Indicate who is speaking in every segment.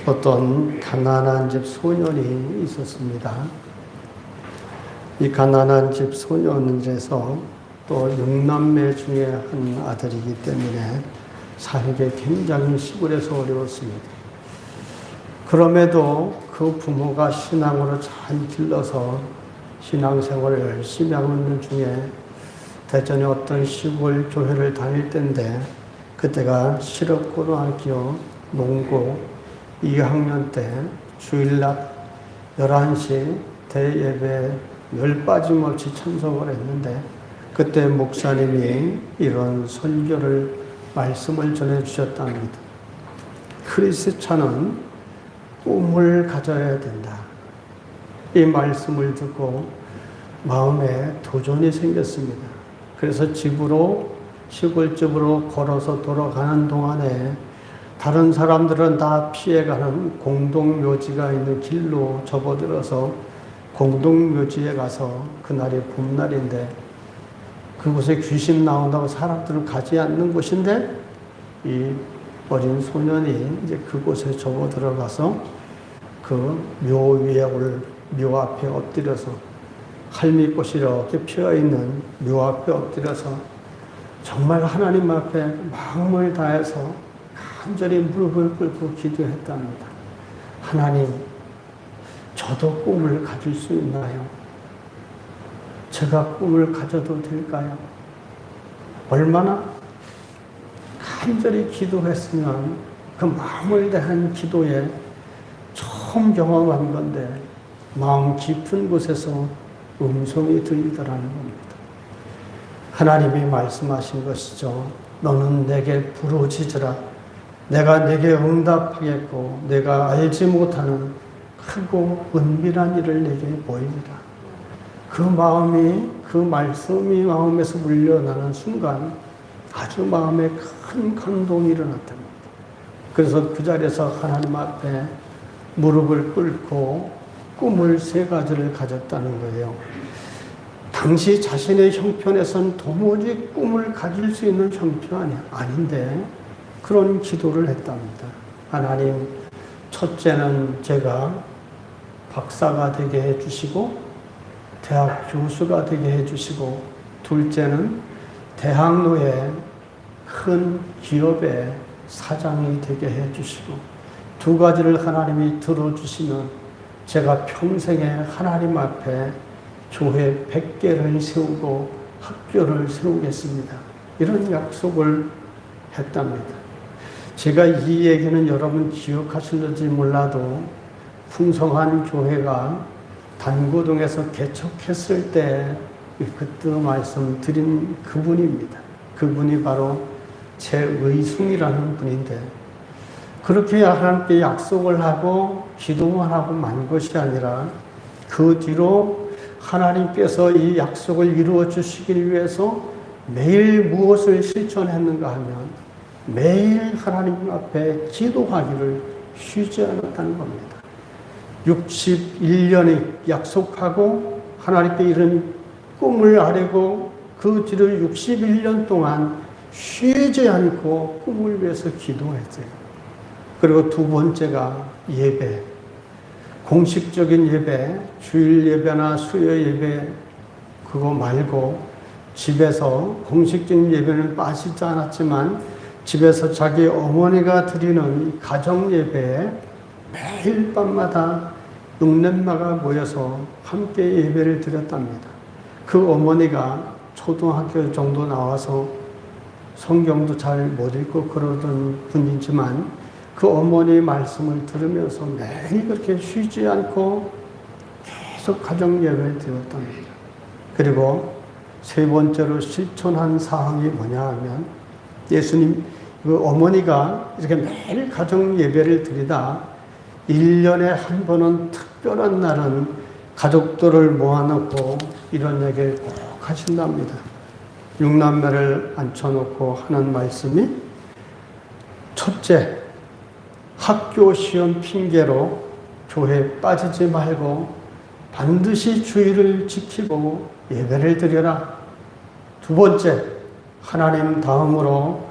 Speaker 1: 어떤 가난한 집 소년이 있었습니다. 이 가난한 집 소년에서 또 6남매 중에 한 아들이기 때문에 살기 굉장히 시골에서 어려웠습니다. 그럼에도 그 부모가 신앙으로 잘 길러서 신앙생활을 열심히 하고 있는 중에 대전에 어떤 시골 교회를 다닐 때인데 그때가 실업고등학교 농고 2학년 때 주일날 11시 대예배 열 빠짐없이 참석을 했는데 그때 목사님이 이런 설교를 말씀을 전해주셨답니다. 크리스찬은 꿈을 가져야 된다. 이 말씀을 듣고 마음에 도전이 생겼습니다. 그래서 시골집으로 걸어서 돌아가는 동안에 다른 사람들은 다 피해가는 공동묘지가 있는 길로 접어들어서 공동묘지에 가서 그날이 봄날인데 그곳에 귀신 나온다고 사람들은 가지 않는 곳인데 이 어린 소년이 이제 그곳에 접어들어가서 그 묘 위에 묘 앞에 엎드려서 할미꽃이 이렇게 피어있는 묘 앞에 엎드려서 정말 하나님 앞에 마음을 다해서 간절히 무릎을 꿇고 기도했답니다. 하나님, 저도 꿈을 가질 수 있나요? 제가 꿈을 가져도 될까요? 얼마나 간절히 기도했으면 그 마음을 다한 기도에 처음 경험한 건데 마음 깊은 곳에서 음성이 들리더라는 겁니다. 하나님이 말씀하신 것이죠. 너는 내게 부르짖으라. 내가 내게 응답하겠고 내가 알지 못하는 크고 은밀한 일을 내게 보이리라. 그 마음이, 그 말씀이 마음에서 물려나는 순간 아주 마음에 큰 감동이 일어났답니다. 그래서 그 자리에서 하나님 앞에 무릎을 꿇고 꿈을 3가지를 가졌다는 거예요. 당시 자신의 형편에선 도무지 꿈을 가질 수 있는 형편이 아닌데 그런 기도를 했답니다. 하나님, 첫째는 제가 박사가 되게 해주시고 대학 교수가 되게 해주시고 둘째는 대학로의 큰 기업의 사장이 되게 해주시고 2가지를 하나님이 들어주시면 제가 평생에 하나님 앞에 교회 100개를 세우고 학교를 세우겠습니다. 이런 약속을 했답니다. 제가 이 얘기는 여러분 기억하실지 몰라도 풍성한 교회가 단고동에서 개척했을 때 그때 말씀드린 그분입니다. 그분이 바로 최의숭이라는 분인데 그렇게 하나님께 약속을 하고 기도만 하고 만 것이 아니라 그 뒤로 하나님께서 이 약속을 이루어 주시기 위해서 매일 무엇을 실천했는가 하면 매일 하나님 앞에 기도하기를 쉬지 않았다는 겁니다. 61년이 약속하고 하나님께 이런 꿈을 아뢰고 그 뒤로 61년 동안 쉬지 않고 꿈을 위해서 기도했어요. 그리고 2번째가 예배. 공식적인 예배, 주일 예배나 수요 예배 그거 말고 집에서 공식적인 예배는 빠지지 않았지만 집에서 자기 어머니가 드리는 가정 예배에 매일 밤마다 6남매가 모여서 함께 예배를 드렸답니다. 그 어머니가 초등학교 정도 나와서 성경도 잘 못 읽고 그러던 분이지만 그 어머니의 말씀을 들으면서 매일 그렇게 쉬지 않고 계속 가정 예배를 드렸답니다. 그리고 3번째로 실천한 사항이 뭐냐 하면 예수님, 그 어머니가 이렇게 매일 가정 예배를 드리다 1년에 한 번은 특별한 날은 가족들을 모아놓고 이런 얘기를 꼭 하신답니다. 6남매를 앉혀놓고 하는 말씀이 첫째, 학교 시험 핑계로 교회에 빠지지 말고 반드시 주의를 지키고 예배를 드려라. 2번째, 하나님 다음으로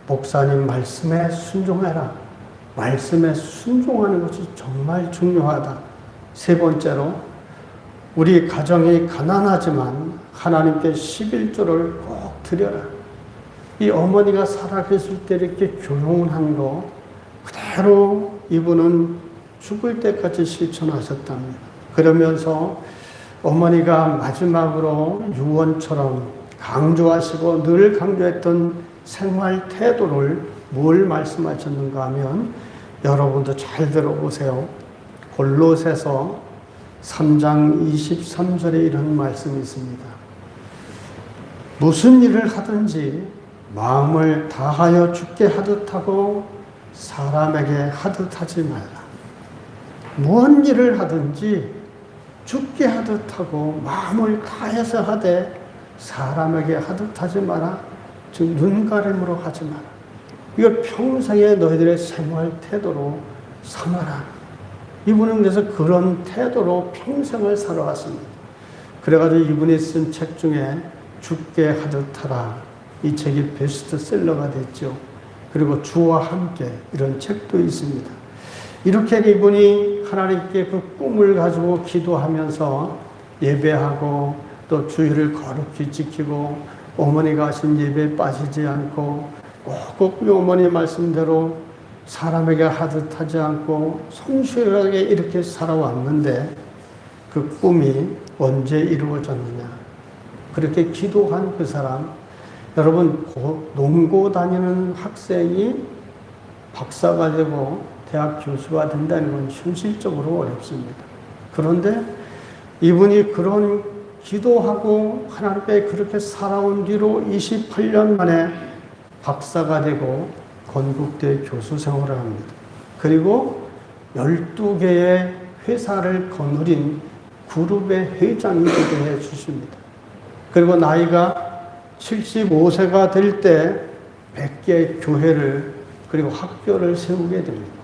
Speaker 1: 목사님 말씀에 순종해라. 말씀에 순종하는 것이 정말 중요하다. 세 번째로 우리 가정이 가난하지만 하나님께 11조를 꼭 드려라. 이 어머니가 살아계실 때 이렇게 교훈한 거 그대로 이분은 죽을 때까지 실천하셨답니다. 그러면서 어머니가 마지막으로 유언처럼 강조하시고 늘 강조했던 생활 태도를 뭘 말씀하셨는가 하면 여러분도 잘 들어보세요. 골로새서 3장 23절에 이런 말씀이 있습니다. 무슨 일을 하든지 마음을 다하여 주께 하듯 하고 사람에게 하듯 하지 말라. 무슨 일을 하든지 주께 하듯 하고 마음을 다해서 하되 사람에게 하듯 하지 마라. 즉 눈가림으로 하지 마라. 이거 평생에 너희들의 생활 태도로 삼아라. 이분은 그래서 그런 태도로 평생을 살아왔습니다. 그래가지고 이분이 쓴 책 중에 주께 하듯 하라. 이 책이 베스트셀러가 됐죠. 그리고 주와 함께 이런 책도 있습니다. 이렇게 이분이 하나님께 그 꿈을 가지고 기도하면서 예배하고 또 주의를 거룩히 지키고 어머니가 하신 예배에 빠지지 않고 꼭 어머니 말씀대로 사람에게 하듯 하지 않고 성실하게 이렇게 살아왔는데 그 꿈이 언제 이루어졌느냐. 그렇게 기도한 그 사람, 여러분 농고 다니는 학생이 박사가 되고 대학 교수가 된다는 건 현실적으로 어렵습니다. 그런데 이분이 그런 기도하고 하나님께 그렇게 살아온 뒤로 28년 만에 박사가 되고 건국대 교수 생활을 합니다. 그리고 12개의 회사를 거느린 그룹의 회장이 되게 해 주십니다. 그리고 나이가 75세가 될 때 100개의 교회를 그리고 학교를 세우게 됩니다.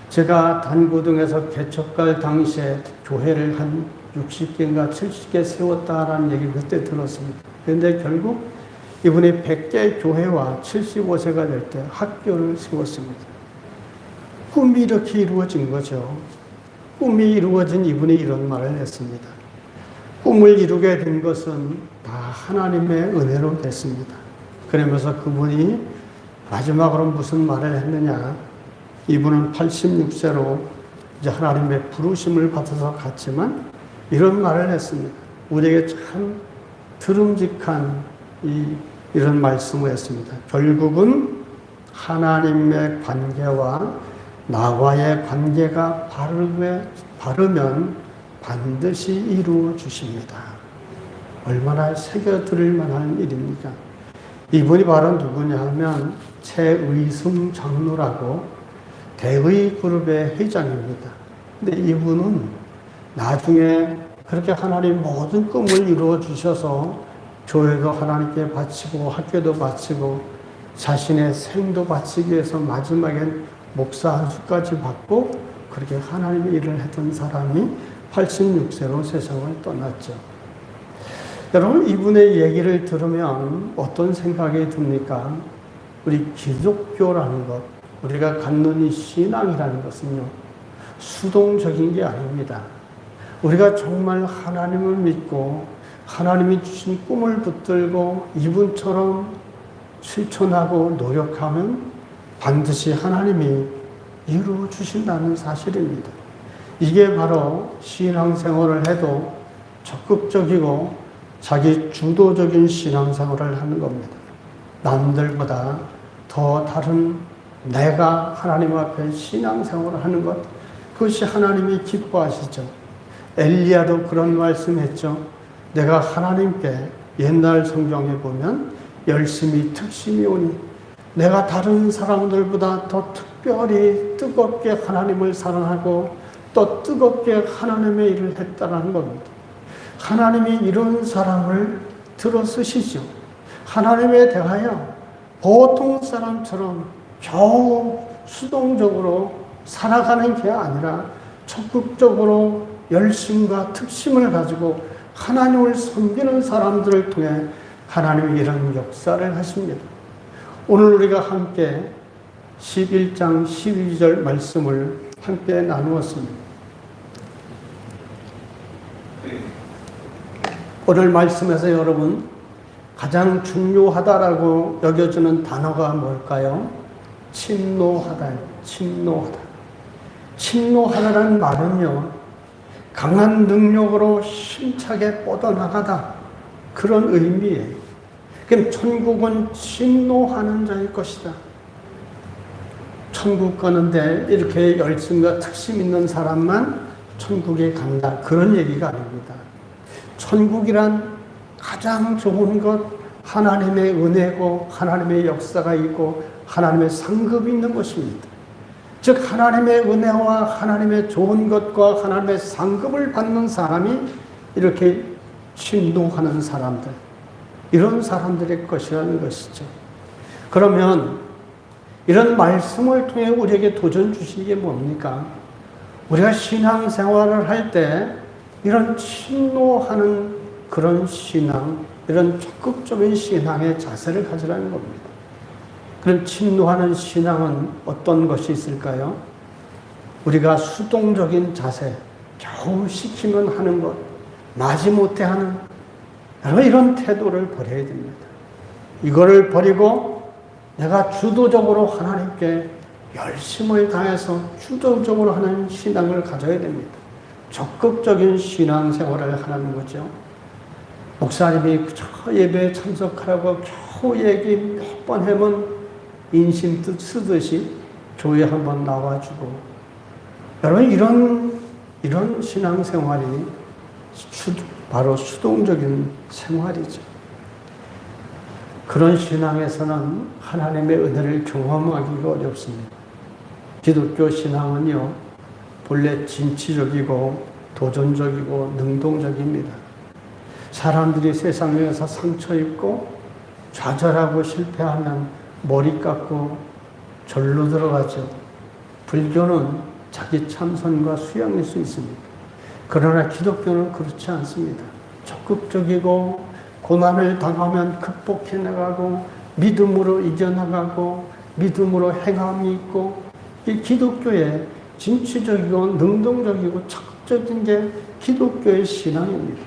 Speaker 1: 제가 단고등에서 개척할 당시에 교회를 한 60개인가 70개 세웠다라는 얘기를 그때 들었습니다. 그런데 결국 이분이 100개의 교회와 75세가 될 때 학교를 세웠습니다. 꿈이 이렇게 이루어진 거죠. 꿈이 이루어진 이분이 이런 말을 했습니다. 꿈을 이루게 된 것은 다 하나님의 은혜로 됐습니다. 그러면서 그분이 마지막으로 무슨 말을 했느냐. 이분은 86세로 이제 하나님의 부르심을 받아서 갔지만 이런 말을 했습니다. 우리에게 참 드름직한 이런 말씀을 했습니다. 결국은 하나님의 관계와 나와의 관계가 바르면 반드시 이루어 주십니다. 얼마나 새겨들을 만한 일입니까? 이분이 바로 누구냐 하면 최의승 장로라고 대의 그룹의 회장입니다. 근데 이분은 나중에 그렇게 하나님 모든 꿈을 이루어 주셔서 교회도 하나님께 바치고 학교도 바치고 자신의 생도 바치기 위해서 마지막엔 목사 한 수까지 받고 그렇게 하나님의 일을 했던 사람이 86세로 세상을 떠났죠. 여러분 이분의 얘기를 들으면 어떤 생각이 듭니까? 우리 기독교라는 것, 우리가 갖는 이 신앙이라는 것은요, 수동적인 게 아닙니다. 우리가 정말 하나님을 믿고 하나님이 주신 꿈을 붙들고 이분처럼 실천하고 노력하면 반드시 하나님이 이루어 주신다는 사실입니다. 이게 바로 신앙생활을 해도 적극적이고 자기 주도적인 신앙생활을 하는 겁니다. 남들보다 더 다른 내가 하나님 앞에 신앙생활을 하는 것, 그것이 하나님이 기뻐하시죠. 엘리야도 그런 말씀했죠. 내가 하나님께 옛날 성경에 보면 열심히 특심이 오니 내가 다른 사람들보다 더 특별히 뜨겁게 하나님을 사랑하고 또 뜨겁게 하나님의 일을 했다는 겁니다. 하나님이 이런 사람을 들어 쓰시죠. 하나님에 대하여 보통 사람처럼 겨우 수동적으로 살아가는 게 아니라 적극적으로 열심과 특심을 가지고 하나님을 섬기는 사람들을 통해 하나님이 이런 역사를 하십니다. 오늘 우리가 함께 11장 12절 말씀을 함께 나누었습니다. 오늘 말씀에서 여러분 가장 중요하다라고 여겨지는 단어가 뭘까요? 침노하다. 침노하다. 침노하다라는 말은요, 강한 능력으로 힘차게 뻗어나가다, 그런 의미예요. 그럼 천국은 침노하는 자일 것이다. 천국 가는데 이렇게 열심과 특심 있는 사람만 천국에 간다, 그런 얘기가 아닙니다. 천국이란 가장 좋은 것, 하나님의 은혜고 하나님의 역사가 있고 하나님의 상급이 있는 것입니다. 즉 하나님의 은혜와 하나님의 좋은 것과 하나님의 상급을 받는 사람이 이렇게 침노하는 사람들, 이런 사람들의 것이라는 것이죠. 그러면 이런 말씀을 통해 우리에게 도전 주신 게 뭡니까? 우리가 신앙생활을 할 때 이런 침노하는 그런 신앙, 이런 적극적인 신앙의 자세를 가지라는 겁니다. 그런 침노하는 신앙은 어떤 것이 있을까요? 우리가 수동적인 자세, 겨우 시키면 하는 것, 마지못해 하는 이런 태도를 버려야 됩니다. 이거를 버리고 내가 주도적으로 하나님께 열심을 다해서 주도적으로 하는 신앙을 가져야 됩니다. 적극적인 신앙생활을 하는 거죠. 목사님이 예배에 참석하라고 겨우 얘기 몇 번 해면 인심 쓰듯이 교회 한번 나와주고, 여러분 이런 신앙생활이 바로 수동적인 생활이죠. 그런 신앙에서는 하나님의 은혜를 경험하기가 어렵습니다. 기독교 신앙은요, 본래 진취적이고 도전적이고 능동적입니다. 사람들이 세상에서 상처 입고 좌절하고 실패하면 머리 깎고 절로 들어가죠. 불교는 자기 참선과 수양일 수 있습니다. 그러나 기독교는 그렇지 않습니다. 적극적이고 고난을 당하면 극복해 나가고 믿음으로 이겨나가고 믿음으로 행함이 있고, 이 기독교의 진취적이고 능동적이고 적극적인 게 기독교의 신앙입니다.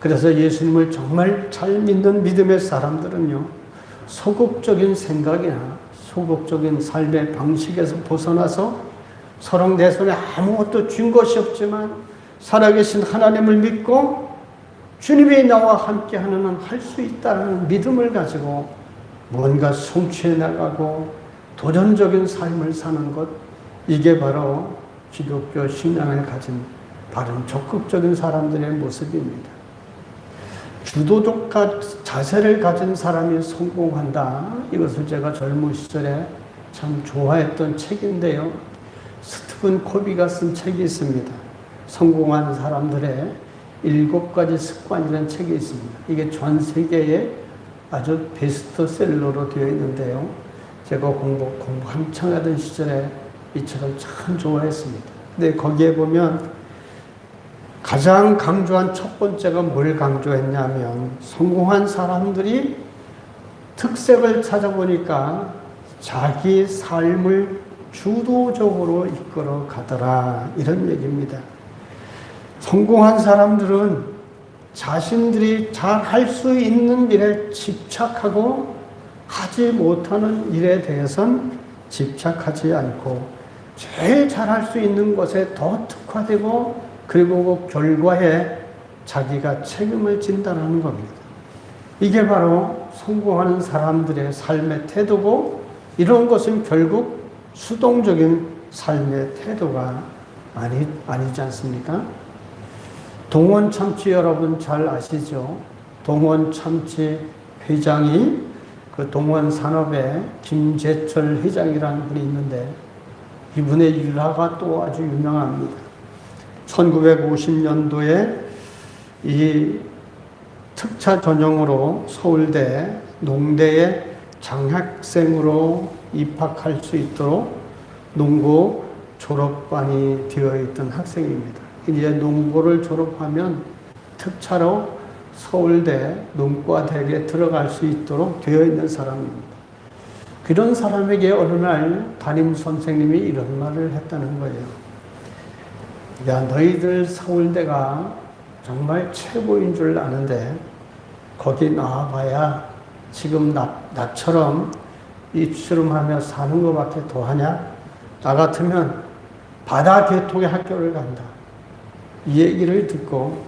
Speaker 1: 그래서 예수님을 정말 잘 믿는 믿음의 사람들은요, 소극적인 생각이나 소극적인 삶의 방식에서 벗어나서 서로 내 손에 아무것도 쥔 것이 없지만 살아계신 하나님을 믿고 주님이 나와 함께하는 한 할 수 있다는 믿음을 가지고 뭔가 성취해 나가고 도전적인 삶을 사는 것, 이게 바로 기독교 신앙을 가진 바른 적극적인 사람들의 모습입니다. 주도적 자세를 가진 사람이 성공한다. 이것을 제가 젊은 시절에 참 좋아했던 책인데요. 스티븐 코비가 쓴 책이 있습니다. 성공한 사람들의 7가지 습관이라는 책이 있습니다. 이게 전 세계에 아주 베스트셀러로 되어 있는데요. 제가 공부 한창 하던 시절에 이 책을 참 좋아했습니다. 근데 거기에 보면 가장 강조한 첫 번째가 뭘 강조했냐면, 성공한 사람들이 특색을 찾아보니까 자기 삶을 주도적으로 이끌어 가더라, 이런 얘기입니다. 성공한 사람들은 자신들이 잘 할 수 있는 일에 집착하고 하지 못하는 일에 대해선 집착하지 않고 제일 잘할 수 있는 것에 더 특화되고, 그리고 그 결과에 자기가 책임을 진다는 겁니다. 이게 바로 성공하는 사람들의 삶의 태도고, 이런 것은 결국 수동적인 삶의 태도가 아니지 않습니까? 동원참치 여러분 잘 아시죠? 동원참치 회장이 그 동원산업의 김재철 회장이라는 분이 있는데, 이분의 일화가 또 아주 유명합니다. 1950년도에 이 특차 전형으로 서울대 농대에 장학생으로 입학할 수 있도록 농고 졸업반이 되어 있던 학생입니다. 이제 농고를 졸업하면 특차로 서울대 농과대학에 들어갈 수 있도록 되어 있는 사람입니다. 그런 사람에게 어느 날 담임 선생님이 이런 말을 했다는 거예요. 야, 너희들 서울대가 정말 최고인 줄 아는데 거기 나와봐야 지금 나처럼 입시름하며 사는 것밖에 더 하냐? 나 같으면 바다 개통의 학교를 간다. 이 얘기를 듣고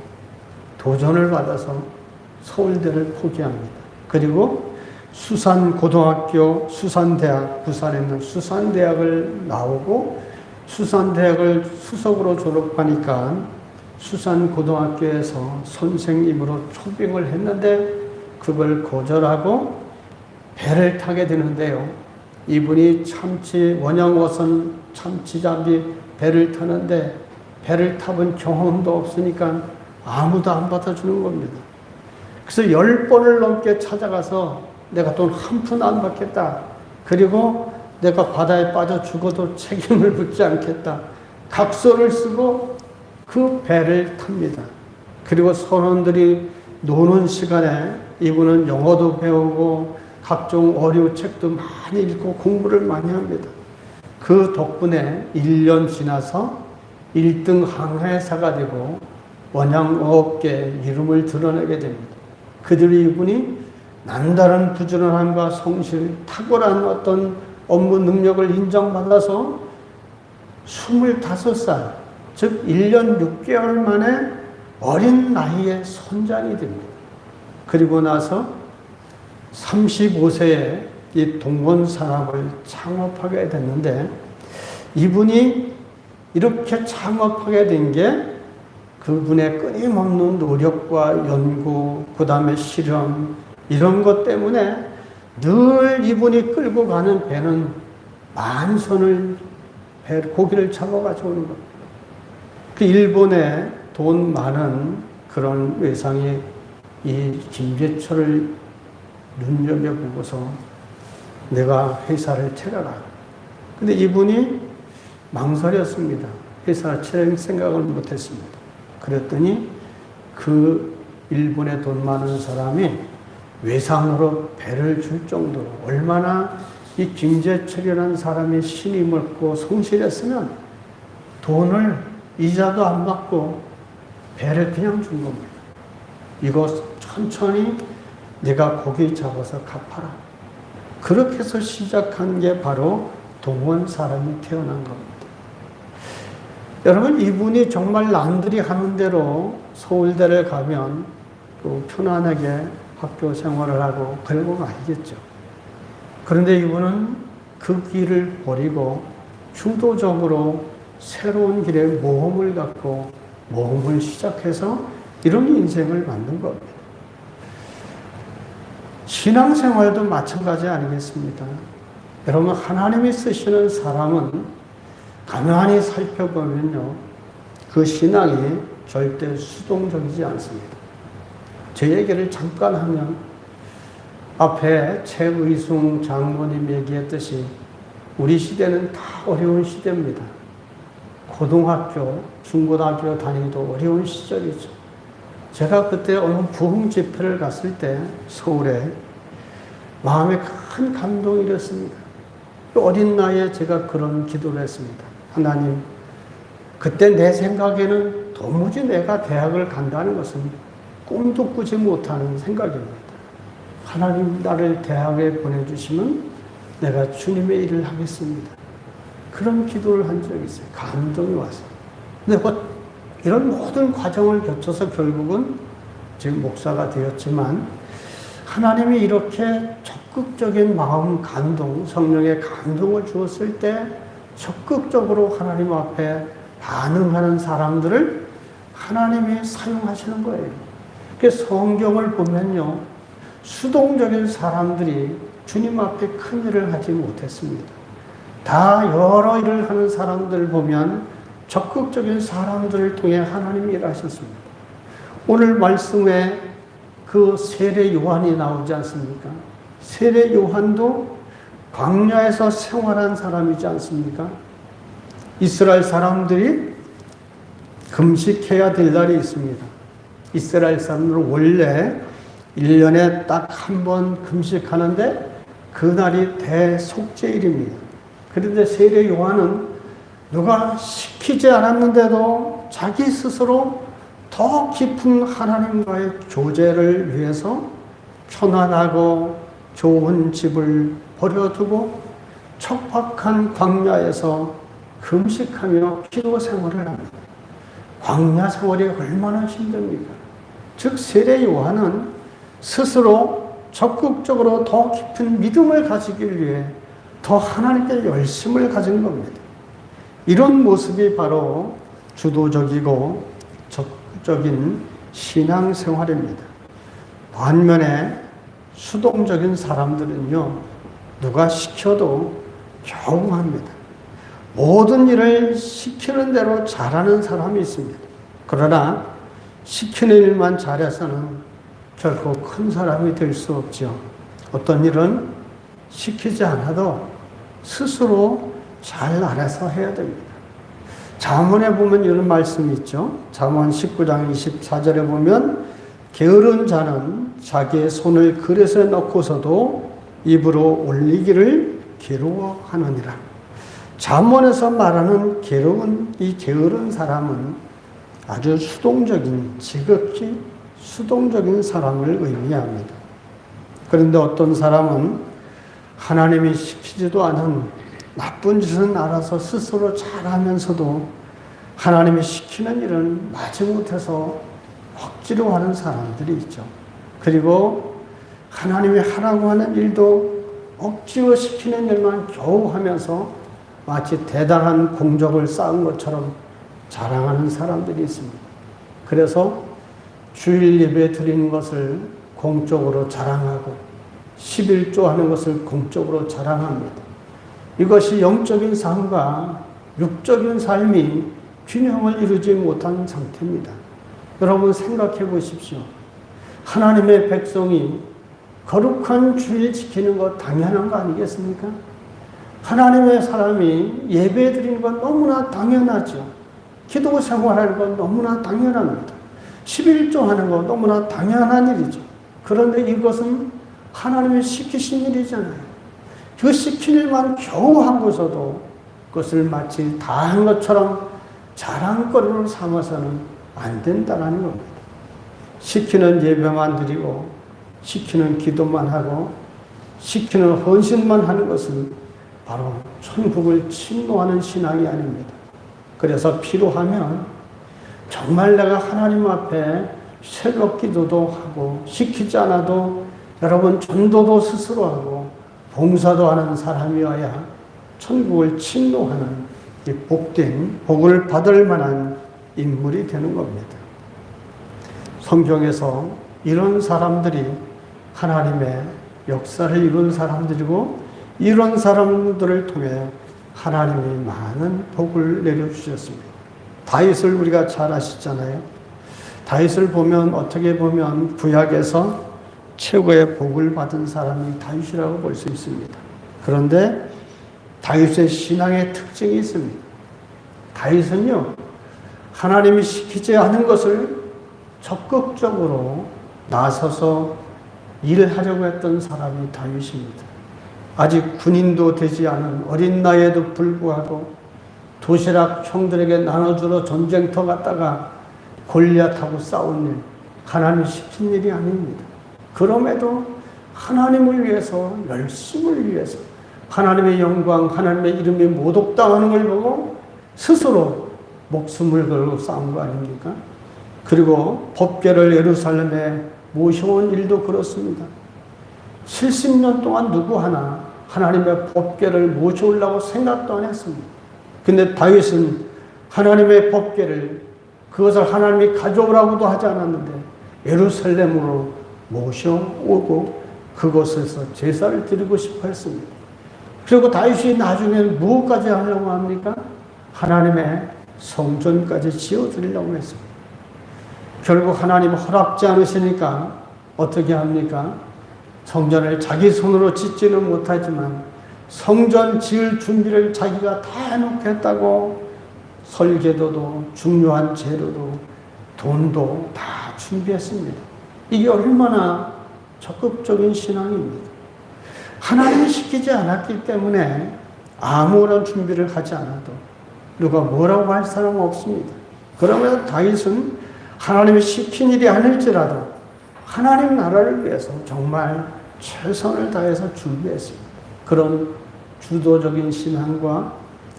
Speaker 1: 도전을 받아서 서울대를 포기합니다. 그리고 수산고등학교, 수산대학, 부산에 있는 수산대학을 나오고 수산대학을 수석으로 졸업하니까 수산고등학교에서 선생님으로 초빙을 했는데 그걸 거절하고 배를 타게 되는데요. 이분이 원양어선 참치잡이 배를 타는데 배를 타본 경험도 없으니까 아무도 안 받아주는 겁니다. 그래서 10번을 넘게 찾아가서 내가 돈 한 푼 안 받겠다. 그리고 내가 바다에 빠져 죽어도 책임을 묻지 않겠다. 각서를 쓰고 그 배를 탑니다. 그리고 선원들이 노는 시간에 이분은 영어도 배우고 각종 어려운 책도 많이 읽고 공부를 많이 합니다. 그 덕분에 1년 지나서 1등 항해사가 되고 원양어업계에 이름을 드러내게 됩니다. 그들이 이분이 남다른 부지런함과 성실, 탁월한 어떤 업무 능력을 인정받아서 25살, 즉 1년 6개월 만에 어린 나이에 선장이 됩니다. 그리고 나서 35세에 이 동원산업을 창업하게 됐는데 이분이 이렇게 창업하게 된 게 그분의 끊임없는 노력과 연구, 그 다음에 실험 이런 것 때문에 늘 이분이 끌고 가는 배는 만선을 고기를 잡아가지고 오는 겁니다. 그 일본에 돈 많은 그런 외상이 이 김재철을 눈여겨보고서 내가 회사를 차려라. 근데 이분이 망설였습니다. 회사 차릴 생각을 못했습니다. 그랬더니 그 일본에 돈 많은 사람이 외상으로 배를 줄 정도로 얼마나 이 김재철이라는 사람이 신이 멀고 성실했으면 돈을 이자도 안 받고 배를 그냥 준 겁니다. 이거 천천히 내가 고기 잡아서 갚아라. 그렇게 해서 시작한 게 바로 동원 사람이 태어난 겁니다. 여러분, 이분이 정말 남들이 하는 대로 서울대를 가면 또 편안하게 학교 생활을 하고 그런 건 아니겠죠. 그런데 이분은 그 길을 버리고 주도적으로 새로운 길에 모험을 갖고 모험을 시작해서 이런 인생을 만든 겁니다. 신앙생활도 마찬가지 아니겠습니까? 여러분, 하나님이 쓰시는 사람은 가만히 살펴보면요, 그 신앙이 절대 수동적이지 않습니다. 제 얘기를 잠깐 하면 앞에 최의순 장모님 얘기했듯이 우리 시대는 다 어려운 시대입니다. 고등학교, 중고등학교 다니기도 어려운 시절이죠. 제가 그때 어느 부흥 집회를 갔을 때 서울에 마음에 큰 감동이 일었습니다. 어린 나이에 제가 그런 기도를 했습니다. 하나님, 그때 내 생각에는 도무지 내가 대학을 간다는 것은 꿈도 꾸지 못하는 생각입니다. 하나님, 나를 대학에 보내주시면 내가 주님의 일을 하겠습니다. 그런 기도를 한 적이 있어요. 감동이 와서. 근데 이런 모든 과정을 거쳐서 결국은 지금 목사가 되었지만 하나님이 이렇게 적극적인 마음 감동, 성령의 감동을 주었을 때 적극적으로 하나님 앞에 반응하는 사람들을 하나님이 사용하시는 거예요. 그래서 성경을 보면요, 수동적인 사람들이 주님 앞에 큰 일을 하지 못했습니다. 다 여러 일을 하는 사람들을 보면 적극적인 사람들을 통해 하나님이 일하셨습니다. 오늘 말씀에 그 세례 요한이 나오지 않습니까? 세례 요한도 광야에서 생활한 사람이지 않습니까? 이스라엘 사람들이 금식해야 될 날이 있습니다. 이스라엘 사람들은 원래 1년에 딱 한 번 금식하는데 그날이 대속죄일입니다. 그런데 세례 요한은 누가 시키지 않았는데도 자기 스스로 더 깊은 하나님과의 교제를 위해서 편안하고 좋은 집을 버려두고 척박한 광야에서 금식하며 기도 생활을 합니다. 광야 생활이 얼마나 힘듭니까? 즉 세례 요한은 스스로 적극적으로 더 깊은 믿음을 가지기 위해 더 하나님께 열심을 가진 겁니다. 이런 모습이 바로 주도적이고 적극적인 신앙생활입니다. 반면에 수동적인 사람들은요, 누가 시켜도 겨우 합니다. 모든 일을 시키는 대로 잘하는 사람이 있습니다. 그러나 시키는 일만 잘해서는 결코 큰 사람이 될 수 없죠. 어떤 일은 시키지 않아도 스스로 잘 알아서 해야 됩니다. 잠언에 보면 이런 말씀이 있죠. 잠언 19장 24절에 보면 게으른 자는 자기의 손을 그릇에 넣고서도 입으로 올리기를 괴로워하느니라. 잠언에서 말하는 이 게으른 사람은 아주 수동적인, 지극히 수동적인 사람을 의미합니다. 그런데 어떤 사람은 하나님이 시키지도 않은 나쁜 짓은 알아서 스스로 잘하면서도 하나님이 시키는 일은 마지못해서 억지로 하는 사람들이 있죠. 그리고 하나님이 하라고 하는 일도 억지로 시키는 일만 겨우 하면서 마치 대단한 공적을 쌓은 것처럼 자랑하는 사람들이 있습니다. 그래서 주일 예배 드리는 것을 공적으로 자랑하고 11조 하는 것을 공적으로 자랑합니다. 이것이 영적인 삶과 육적인 삶이 균형을 이루지 못한 상태입니다. 여러분 생각해 보십시오. 하나님의 백성이 거룩한 주일 지키는 것 당연한 거 아니겠습니까? 하나님의 사람이 예배 드리는 건 너무나 당연하죠. 기도 생활하는 건 너무나 당연합니다. 11조 하는 건 너무나 당연한 일이죠. 그런데 이것은 하나님이 시키신 일이잖아요. 그 시킨 일만 겨우 하고서도 그것을 마치 다 한 것처럼 자랑거리로 삼아서는 안 된다는 겁니다. 시키는 예배만 드리고 시키는 기도만 하고 시키는 헌신만 하는 것은 바로 천국을 침노하는 신앙이 아닙니다. 그래서 필요하면 정말 내가 하나님 앞에 새벽 기도도 하고 시키지 않아도 여러분 전도도 스스로 하고 봉사도 하는 사람이어야 천국을 침노하는 이 복된 복을 받을 만한 인물이 되는 겁니다. 성경에서 이런 사람들이 하나님의 역사를 이룬 사람들이고 이런 사람들을 통해 하나님이 많은 복을 내려주셨습니다. 다윗을 우리가 잘 아시잖아요. 다윗을 보면 어떻게 보면 구약에서 최고의 복을 받은 사람이 다윗이라고 볼 수 있습니다. 그런데 다윗의 신앙의 특징이 있습니다. 다윗은요, 하나님이 시키지 않은 것을 적극적으로 나서서 일하려고 했던 사람이 다윗입니다. 아직 군인도 되지 않은 어린 나이에도 불구하고 도시락 형들에게 나눠주러 전쟁터 갔다가 골리앗하고 싸운 일, 하나님이 시킨 일이 아닙니다. 그럼에도 하나님을 위해서, 열심을 위해서 하나님의 영광, 하나님의 이름이 모독당하는 걸 보고 스스로 목숨을 걸고 싸운 거 아닙니까? 그리고 법궤를 예루살렘에 모셔온 일도 그렇습니다. 70년 동안 누구 하나 하나님의 법궤를 모셔오려고 생각도 안 했습니다. 근데 다윗은 하나님의 법궤를 그것을 하나님이 가져오라고도 하지 않았는데 예루살렘으로 모셔오고 그곳에서 제사를 드리고 싶어 했습니다. 그리고 다윗이 나중에는 무엇까지 하려고 합니까? 하나님의 성전까지 지어드리려고 했습니다. 결국 하나님 허락지 않으시니까 어떻게 합니까? 성전을 자기 손으로 짓지는 못하지만 성전 지을 준비를 자기가 다 해놓겠다고 설계도도 중요한 재료도 돈도 다 준비했습니다. 이게 얼마나 적극적인 신앙입니다. 하나님이 시키지 않았기 때문에 아무런 준비를 하지 않아도 누가 뭐라고 할 사람은 없습니다. 그러면 다윗은 하나님이 시킨 일이 아닐지라도 하나님 나라를 위해서 정말 최선을 다해서 준비했습니다. 그런 주도적인 신앙과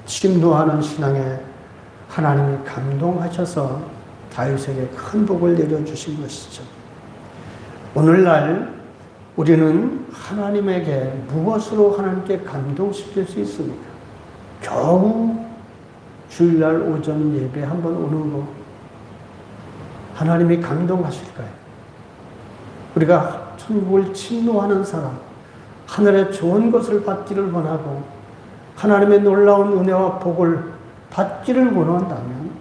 Speaker 1: 침노하는 신앙에 하나님이 감동하셔서 다윗에게 큰 복을 내려주신 것이죠. 오늘날 우리는 하나님에게 무엇으로 하나님께 감동시킬 수 있습니까? 겨우 주일날 오전 예배 한번 오는 거 하나님이 감동하실까요? 우리가 천국을 침노하는 사람, 하늘의 좋은 것을 받기를 원하고 하나님의 놀라운 은혜와 복을 받기를 원한다면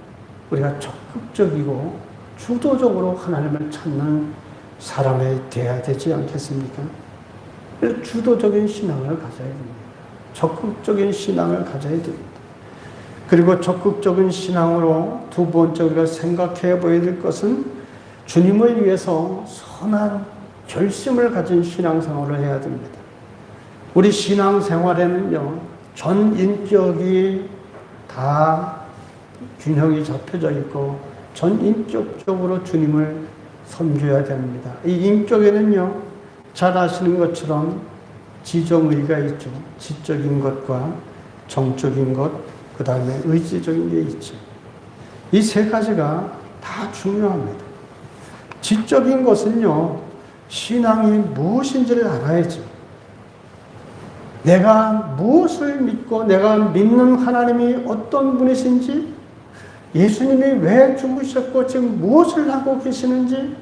Speaker 1: 우리가 적극적이고 주도적으로 하나님을 찾는 사람이 되어야 되지 않겠습니까? 주도적인 신앙을 가져야 됩니다. 적극적인 신앙을 가져야 됩니다. 그리고 적극적인 신앙으로 두 번째 우리가 생각해 보아야 될 것은 주님을 위해서 선한 결심을 가진 신앙생활을 해야 됩니다. 우리 신앙생활에는요, 전 인격이 다 균형이 잡혀져 있고 전 인격적으로 주님을 섬겨야 됩니다. 이 인격에는요, 잘 아시는 것처럼 지정의가 있죠. 지적인 것과 정적인 것, 그 다음에 의지적인 게 있죠. 이 세 가지가 다 중요합니다. 지적인 것은요, 신앙이 무엇인지를 알아야죠. 내가 무엇을 믿고 내가 믿는 하나님이 어떤 분이신지, 예수님이 왜 죽으셨고 지금 무엇을 하고 계시는지,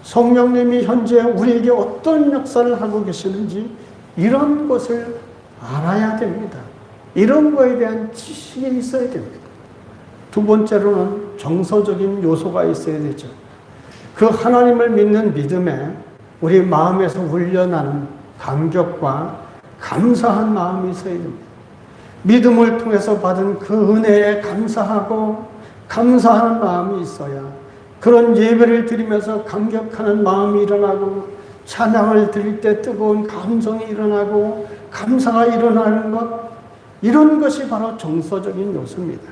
Speaker 1: 성령님이 현재 우리에게 어떤 역사를 하고 계시는지 이런 것을 알아야 됩니다. 이런 거에 대한 지식이 있어야 됩니다. 두 번째로는 정서적인 요소가 있어야 되죠. 그 하나님을 믿는 믿음에 우리 마음에서 울려나는 감격과 감사한 마음이 있어야 됩니다. 믿음을 통해서 받은 그 은혜에 감사하고 감사하는 마음이 있어야 그런 예배를 드리면서 감격하는 마음이 일어나고 찬양을 드릴 때 뜨거운 감성이 일어나고 감사가 일어나는 것, 이런 것이 바로 정서적인 요소입니다.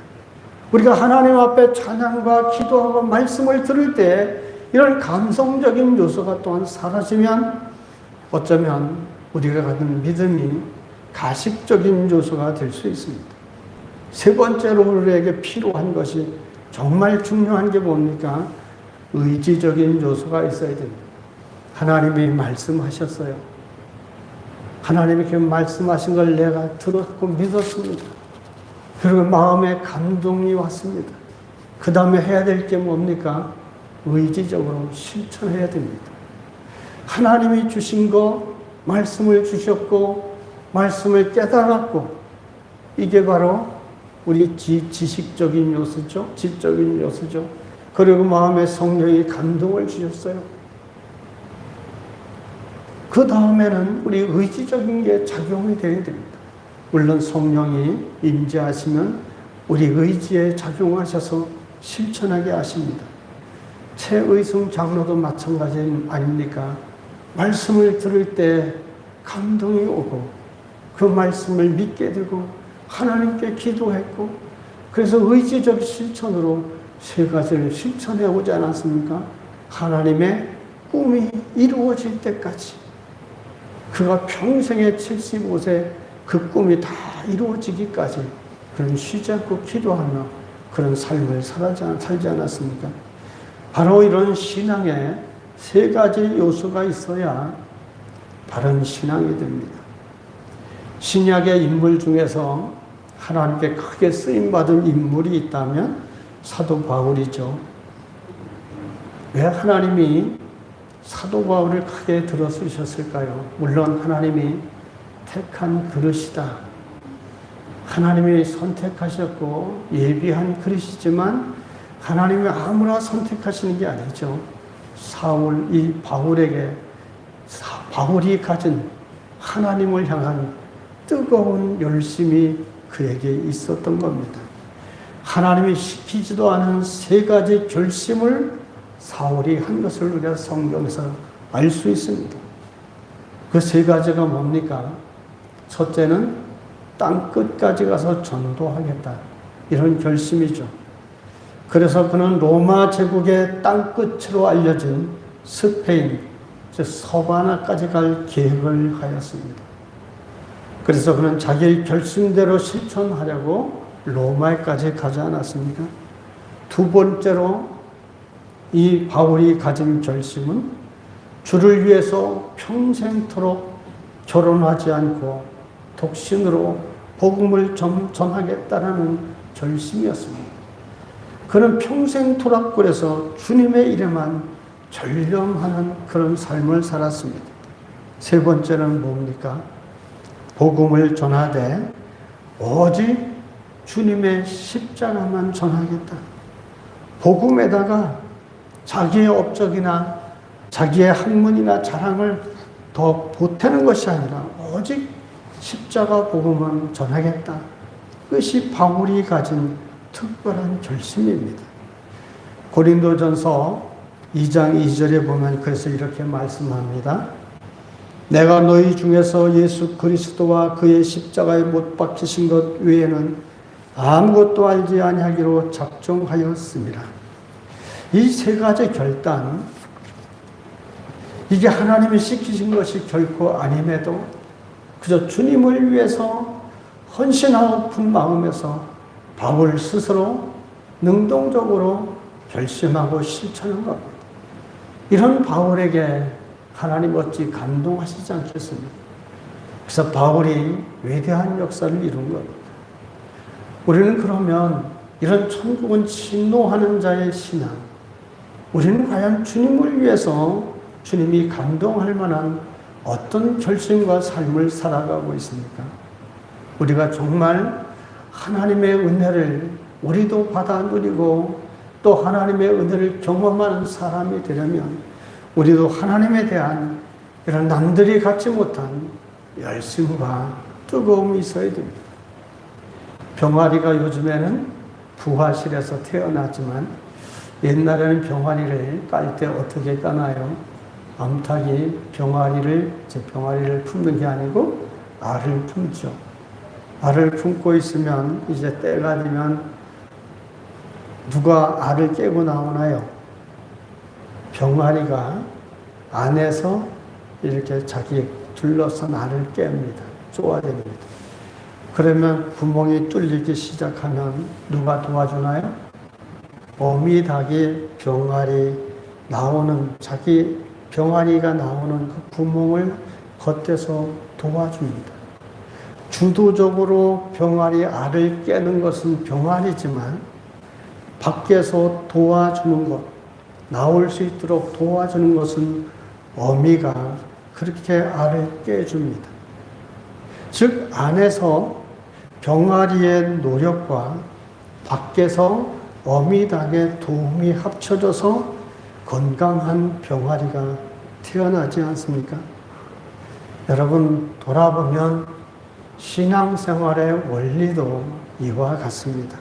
Speaker 1: 우리가 하나님 앞에 찬양과 기도하고 말씀을 들을 때 이런 감성적인 요소가 또한 사라지면 어쩌면 우리가 갖는 믿음이 가식적인 요소가 될 수 있습니다. 세 번째로 우리에게 필요한 것이 정말 중요한 게 뭡니까? 의지적인 요소가 있어야 됩니다. 하나님이 말씀하셨어요. 하나님이 그 말씀하신 걸 내가 들었고 믿었습니다. 그리고 마음에 감동이 왔습니다. 그 다음에 해야 될 게 뭡니까? 의지적으로 실천해야 됩니다. 하나님이 주신 거, 말씀을 주셨고 말씀을 깨달았고, 이게 바로 우리 지식적인 요소죠. 지적인 요소죠. 그리고 마음에 성령이 감동을 주셨어요. 그 다음에는 우리 의지적인 게 작용이 되어야 됩니다. 물론 성령이 임재하시면 우리 의지에 작용하셔서 실천하게 하십니다. 최의승 장로도 마찬가지 아닙니까? 말씀을 들을 때 감동이 오고 그 말씀을 믿게 되고 하나님께 기도했고, 그래서 의지적 실천으로 세 가지를 실천해 오지 않았습니까? 하나님의 꿈이 이루어질 때까지, 그가 평생에 75세 그 꿈이 다 이루어지기까지 그런 쉬지 않고 기도하며 그런 삶을 살지 않았습니까? 바로 이런 신앙에 세 가지 요소가 있어야 바른 신앙이 됩니다. 신약의 인물 중에서 하나님께 크게 쓰임받은 인물이 있다면 사도 바울이죠. 왜 하나님이 사도 바울을 크게 들어쓰셨을까요? 물론 하나님이 택한 그릇이다. 하나님이 선택하셨고 예비한 그릇이지만 하나님이 아무나 선택하시는 게 아니죠. 이 바울에게 바울이 가진 하나님을 향한 뜨거운 열심이 그에게 있었던 겁니다. 하나님이 시키지도 않은 세 가지 결심을 사울이 한 것을 우리가 성경에서 알 수 있습니다. 그 세 가지가 뭡니까? 첫째는 땅 끝까지 가서 전도하겠다. 이런 결심이죠. 그래서 그는 로마 제국의 땅 끝으로 알려진 스페인, 즉 서바나까지 갈 계획을 하였습니다. 그래서 그는 자기 결심대로 실천하려고 로마에까지 가지 않았습니까? 두 번째로 이 바울이 가진 결심은 주를 위해서 평생토록 결혼하지 않고 독신으로 복음을 전하겠다라는 결심이었습니다. 그는 평생 토락골에서 주님의 일에만 전념하는 그런 삶을 살았습니다. 세 번째는 뭡니까? 복음을 전하되 오직 주님의 십자가만 전하겠다. 복음에다가 자기의 업적이나 자기의 학문이나 자랑을 더 보태는 것이 아니라 오직 십자가 복음만 전하겠다. 그것이 바울이 가진 특별한 결심입니다. 고린도전서 2장 2절에 보면 그래서 이렇게 말씀합니다. 내가 너희 중에서 예수 그리스도와 그의 십자가에 못 박히신 것 외에는 아무것도 알지 아니하기로 작정하였습니다. 이 세 가지 결단, 이게 하나님이 시키신 것이 결코 아님에도 그저 주님을 위해서 헌신하고픈 마음에서 바울 스스로 능동적으로 결심하고 실천한 겁니다. 이런 바울에게 하나님 어찌 감동하시지 않겠습니까? 그래서 바울이 위대한 역사를 이룬 겁니다. 우리는 그러면 이런 천국은 진노하는 자의 신앙, 우리는 과연 주님을 위해서 주님이 감동할 만한 어떤 결심과 삶을 살아가고 있습니까? 우리가 정말 하나님의 은혜를 우리도 받아 누리고 또 하나님의 은혜를 경험하는 사람이 되려면 우리도 하나님에 대한 이런 남들이 갖지 못한 열심과 뜨거움이 있어야 됩니다. 병아리가 요즘에는 부화실에서 태어났지만 옛날에는 병아리를 깔 때 어떻게 까나요? 암탉이 병아리를 품는 게 아니고 알을 품죠. 알을 품고 있으면 이제 때가 되면 누가 알을 깨고 나오나요? 병아리가 안에서 이렇게 자기 둘러싼 알을 깹니다. 쪼아댑니다. 그러면 구멍이 뚫리기 시작하면 누가 도와주나요? 어미닭이 병아리 나오는 자기 병아리가 나오는 그 구멍을 겉에서 도와줍니다. 주도적으로 병아리 알을 깨는 것은 병아리지만 밖에서 도와주는 것, 나올 수 있도록 도와주는 것은 어미가 그렇게 알을 깨줍니다. 즉 안에서 병아리의 노력과 밖에서 어미닭의 도움이 합쳐져서 건강한 병아리가 태어나지 않습니까? 여러분 돌아보면 신앙생활의 원리도 이와 같습니다.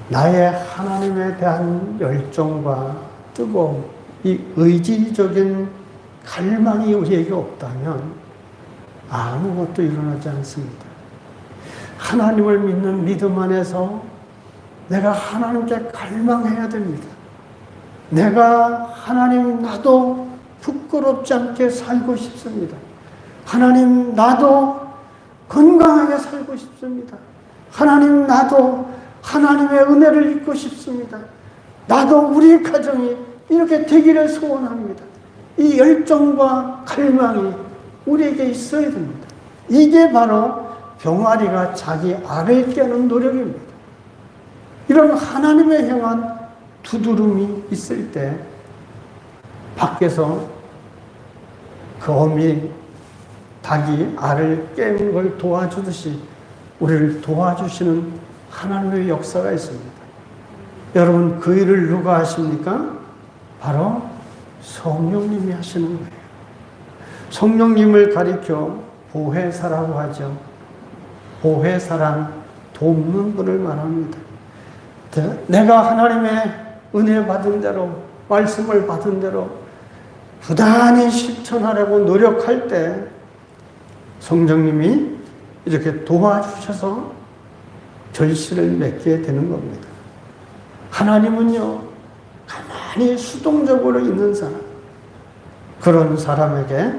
Speaker 1: 나의 하나님에 대한 열정과 뜨거움, 이 의지적인 갈망이 우리에게 없다면 아무것도 일어나지 않습니다. 하나님을 믿는 믿음 안에서 내가 하나님께 갈망해야 됩니다. 내가 하나님 나도 부끄럽지 않게 살고 싶습니다. 하나님 나도 건강하게 살고 싶습니다. 하나님 나도 하나님의 은혜를 입고 싶습니다. 나도 우리 가정이 이렇게 되기를 소원합니다. 이 열정과 갈망이 우리에게 있어야 됩니다. 이게 바로 병아리가 자기 알을 깨는 노력입니다. 이런 하나님의 향한 두드름이 있을 때 밖에서 그 어미 닭이 알을 깨는 걸 도와주듯이 우리를 도와주시는 하나님의 역사가 있습니다. 여러분 그 일을 누가 하십니까? 바로 성령님이 하시는 거예요. 성령님을 가리켜 보혜사라고 하죠. 보혜사란 돕는 분을 말합니다. 내가 하나님의 은혜 받은 대로 말씀을 받은 대로 부단히 실천하려고 노력할 때 성령님이 이렇게 도와주셔서 결실을 맺게 되는 겁니다. 하나님은요, 가만히 수동적으로 있는 사람, 그런 사람에게,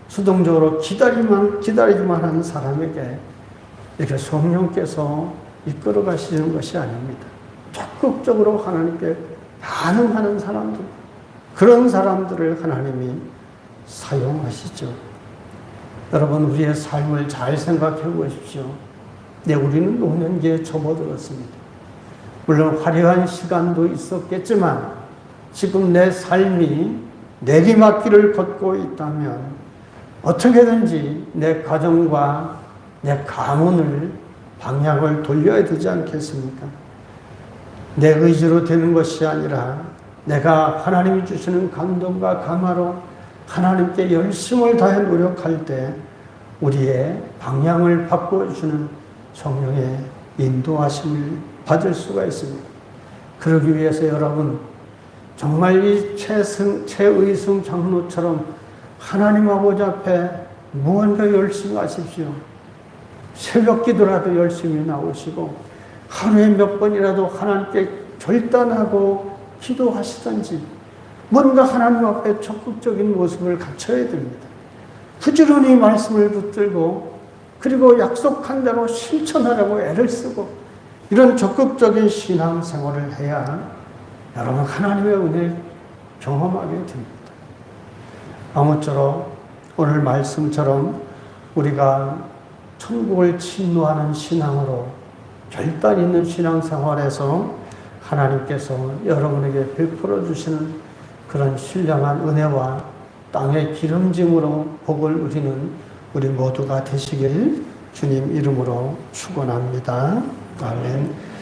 Speaker 1: 수동적으로 기다리기만 하는 사람에게 이렇게 성령께서 이끌어 가시는 것이 아닙니다. 적극적으로 하나님께 반응하는 사람들, 그런 사람들을 하나님이 사용하시죠. 여러분, 우리의 삶을 잘 생각해 보십시오. 네, 우리는 노년기에 접어들었습니다. 물론 화려한 시간도 있었겠지만 지금 내 삶이 내리막길을 걷고 있다면 어떻게든지 내 가정과 내 가문을 방향을 돌려야 되지 않겠습니까? 내 의지로 되는 것이 아니라 내가 하나님이 주시는 감동과 감화로 하나님께 열심을 다해 노력할 때 우리의 방향을 바꿔주는 성령의 인도하심을 받을 수가 있습니다. 그러기 위해서 여러분, 정말 이 최의승 장로처럼 하나님 아버지 앞에 무언가 열심히 하십시오. 새벽 기도라도 열심히 나오시고 하루에 몇 번이라도 하나님께 결단하고 기도하시든지 뭔가 하나님 앞에 적극적인 모습을 갖춰야 됩니다. 부지런히 말씀을 붙들고 그리고 약속한 대로 실천하려고 애를 쓰고 이런 적극적인 신앙생활을 해야 여러분 하나님의 은혜를 경험하게 됩니다. 아무쪼록 오늘 말씀처럼 우리가 천국을 침노하는 신앙으로 결단 있는 신앙생활에서 하나님께서 여러분에게 베풀어 주시는 그런 신령한 은혜와 땅의 기름짐으로 복을 누리는 우리 모두가 되시길 주님 이름으로 축원합니다. 아멘.